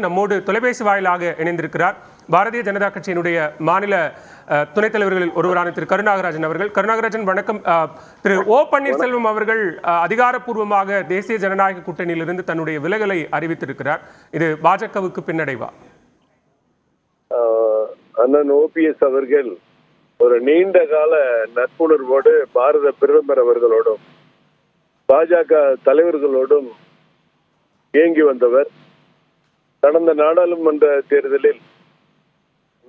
நம்மோடு தொலைபேசி வாயிலாக இணைந்திருக்கிறார் பாரதிய ஜனதா கட்சியினுடைய மாநில துணைத் தலைவர்களில் ஒருவரான திரு கருநாகராஜன் அவர்கள். கருநாகராஜன் வணக்கம். திரு ஓ பன்னீர்செல்வம் அவர்கள் அதிகாரப்பூர்வமாக தேசிய ஜனநாயக கூட்டணியிலிருந்து தன்னுடைய விலகலை அறிவித்திருக்கிறார். இது பாஜகவுக்கு பின்னடைவா? அண்ணன் ஓபிஎஸ் அவர்கள் ஒரு நீண்ட கால நட்புணர்வோடு பாரத பிரதமர் அவர்களோடும் பாஜக தலைவர்களோடும் இயங்கி வந்தவர். கடந்த நாடாளுமன்ற தேர்தலில்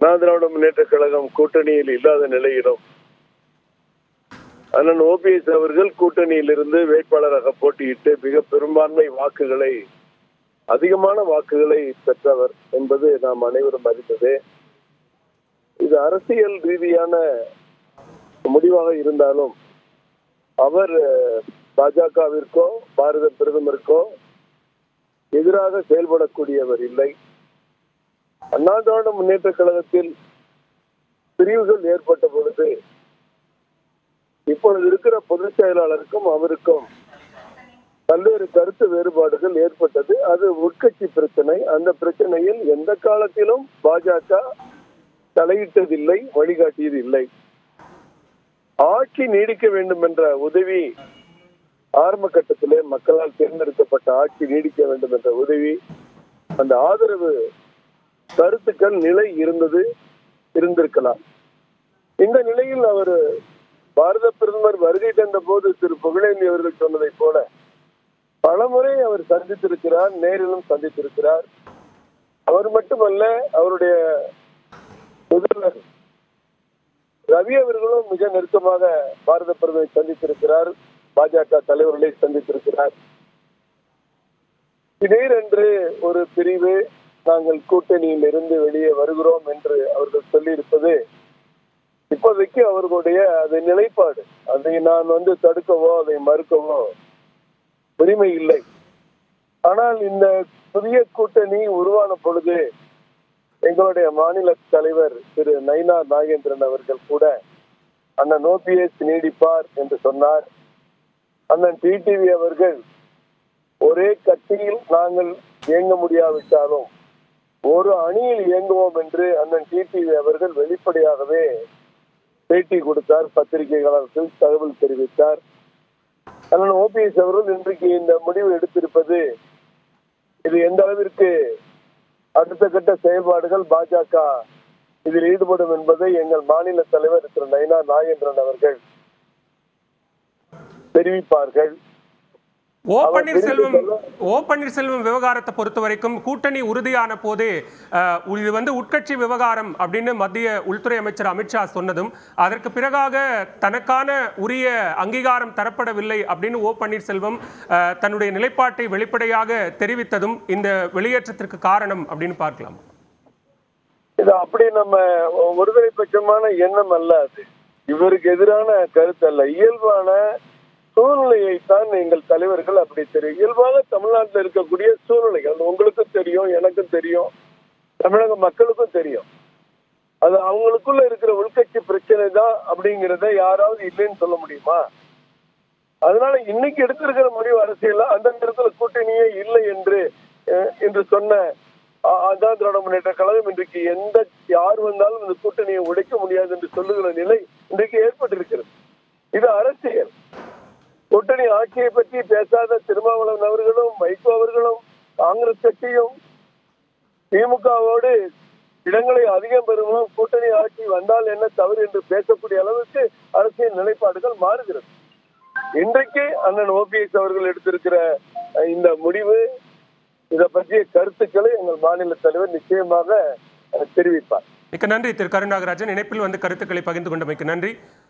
அண்ணா திராவிட முன்னேற்ற கழகம் கூட்டணியில் இல்லாத நிலையிலும் அண்ணன் ஓபிஎஸ் அவர்கள் கூட்டணியிலிருந்து வேட்பாளராக போட்டியிட்டு மிக பெரும்பான்மை வாக்குகளை, அதிகமான வாக்குகளை பெற்றவர் என்பது நாம் அனைவரும் அறிந்ததே. இது அரசியல் ரீதியான முடிவாக இருந்தாலும் அவர் பாஜகவிற்கோ பாரத பிரதமருக்கோ எதிராக செயல்படக்கூடியவர் இல்லை. அண்ணா திராவிட முன்னேற்ற கழகத்தில் பிரிவுகள் ஏற்பட்ட பொழுது இப்பொழுது இருக்கிற பொதுச் செயலாளருக்கும் அவருக்கும் பல்வேறு கருத்து வேறுபாடுகள் ஏற்பட்டது. அது உட்கட்சி பிரச்சனை. அந்த பிரச்சனையில் எந்த காலத்திலும் பாஜக தலையிட்டதில்லை, வழிகாட்டியது இல்லை. ஆட்சி நீடிக்க வேண்டும் என்ற உதவி ஆரம்ப கட்டத்திலே மக்களால் தேர்ந்தெடுக்கப்பட்ட ஆட்சி நீடிக்க வேண்டும் என்ற உதவி, அந்த ஆதரவு கருத்துக்கள் நிலை இருந்திருக்கலாம். இந்த நிலையில் அவர் பாரத பிரதமர் வருகை தந்த போது திரு புகழேந்தி அவர்கள் சொன்னதை போல பலமுறை அவர் சந்தித்திருக்கிறார், நேரிலும் சந்தித்திருக்கிறார். அவர் மட்டுமல்ல, அவருடைய முதல்வர் ரவி அவர்களும் மிக நெருக்கமாக பாரத பிரதமரை சந்தித்திருக்கிறார், பாஜக தலைவர்களை சந்தித்திருக்கிறார். திடீரென்று ஒரு பிரிவு நாங்கள் கூட்டணியில் இருந்து வெளியே வருகிறோம் என்று அவர்கள் சொல்லியிருப்பது இப்போதைக்கு அவர்களுடைய அது நிலைப்பாடு. அதை நான் தடுக்கவோ அதை மறுக்கவோ உரிமை இல்லை. ஆனால் இந்த புதிய கூட்டணி உருவான பொழுது எங்களுடைய மாநில தலைவர் திரு நயினார் நாகேந்திரன் அவர்கள் கூட அண்ணன் ஓபிஎஸ் நீடிப்பார் என்று சொன்னார். அண்ணன் டிடிவி அவர்கள் ஒரே கட்சியில் நாங்கள் இயங்க முடியாவிட்டாலும் ஒரு அணியில் இயங்குவோம் என்று அண்ணன் டிடிவி அவர்கள் வெளிப்படையாகவே பேட்டி கொடுத்தார், பத்திரிகையாளர்கள் தகவல் தெரிவித்தார். அண்ணன் ஓபிஎஸ் அவர்கள் இன்றைக்கு இந்த முடிவு எடுத்திருப்பது இது எந்த அளவிற்கு அடுத்த கட்ட செயல்பாடுகள் பாஜக இதில் ஈடுபடும் என்பதை எங்கள் மாநில தலைவர் திரு நயினார் நாகேந்திரன் அவர்கள் தெரிவிப்பார்கள். ஓ பன்னீர்செல்வம் விவகாரத்தை பொறுத்த வரைக்கும் கூட்டணி உறுதியான போதே இது உட்கட்சி விவகாரம் அப்படின்னு மத்திய உள்துறை அமைச்சர் அமித்ஷா சொன்னதும், அதற்கு பிறகாக தனக்கான உரிய அங்கீகாரம் தரப்படவில்லை அப்படின்னு ஓ பன்னீர்செல்வம் தன்னுடைய நிலைப்பாட்டை வெளிப்படையாக தெரிவித்ததும் இந்த வெளியேற்றத்திற்கு காரணம் அப்படின்னு பார்க்கலாம். இது அப்படி நம்ம ஒருதலை பட்சமான எண்ணம் அல்ல, அது இவருக்கு எதிரான கருத்து அல்ல. இயல்பான சூழ்நிலையைத்தான் எங்கள் தலைவர்கள் அப்படி தெரியும். இயல்பாக தமிழ்நாட்டில் இருக்கக்கூடிய சூழ்நிலைகள் உங்களுக்கும் தெரியும், எனக்கும் தெரியும், தமிழக மக்களுக்கும் தெரியும். அது அவங்களுக்குள்ள இருக்கிற உள்கட்சி பிரச்சனை தான் அப்படிங்கிறத யாராவது இல்லைன்னு சொல்ல முடியுமா? அதனால இன்னைக்கு எடுத்திருக்கிற முடிவு அரசியல் அந்த நேரத்தில் கூட்டணியே இல்லை என்று சொன்ன அண்ணா திராவிட முன்னேற்ற கழகம் இன்றைக்கு யார் வந்தாலும் இந்த கூட்டணியை உடைக்க முடியாது என்று சொல்லுகிற நிலை இன்றைக்கு ஏற்பட்டிருக்கிறது. இது அரசியல். கூட்டணி ஆட்சியை பற்றி பேசாத திருமாவளவன் அவர்களும் வைகோ அவர்களும் காங்கிரஸ் கட்சியும் திமுகவோடு இடங்களை அதிகம் பெறுவோம், கூட்டணி ஆட்சி வந்தால் என்ன தவறு என்று பேசக்கூடிய அளவுக்கு அரசியல் நிலைப்பாடுகள் மாறுகிறது. இன்றைக்கு அண்ணன் ஓபிஎஸ் அவர்கள் எடுத்திருக்கிற இந்த முடிவு, இதை பற்றிய கருத்துக்களை எங்கள் மாநில தலைவர் நிச்சயமாக தெரிவிப்பார். மிக்க நன்றி திரு கருநாகராஜன். இணைப்பில் கருத்துக்களை பகிர்ந்து கொண்டமைக்கு நன்றி.